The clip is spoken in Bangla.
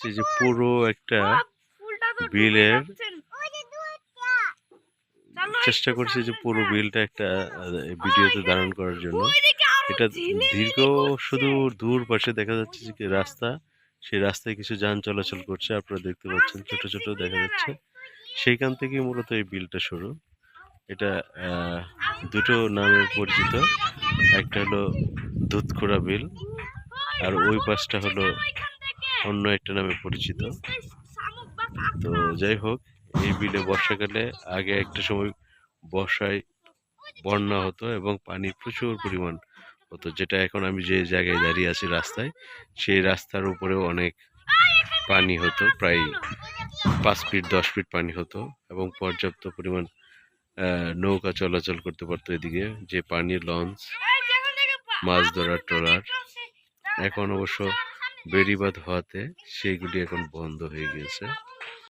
যাচ্ছে যে পুরো একটা বিলের চেষ্টা করছি যে পুরো বিলটা একটা ভিডিওতে ধারণ করার জন্য। এটা দীর্ঘ শুধু দূর পাশে দেখা যাচ্ছে যে কি রাস্তা, সেই রাস্তায় কিছু যান চলাচল করছে, আপনারা দেখতে পাচ্ছেন ছোট ছোট দেখা যাচ্ছে। সেইখান থেকেই মূলত এই বিলটা শুরু। এটা দুটো নামে পরিচিত, একটা হলো দুধখোড়া বিল আর ওই পাশটা হলো অন্য একটা নামে পরিচিত। তো যাই হোক, এই বিলে বর্ষাকালে আগে একটা সময় বর্ষায় বন্যা হতো এবং পানি প্রচুর পরিমাণ হতো, যেটা এখন আমি যে জায়গায় দাঁড়িয়ে আছি রাস্তায়, সেই রাস্তার উপরেও অনেক পানি হতো, প্রায় 5 ফিট 10 ফিট পানি হতো এবং পর্যাপ্ত পরিমাণ নৌকা চলাচল করতে পারতো এদিকে, যে পানি লঞ্চ, মাছ ধরার ট্রলার। এখন অবশ্য বেড়িবাঁধ হওয়াতে সেইগুলি এখন বন্ধ হয়ে গিয়েছে।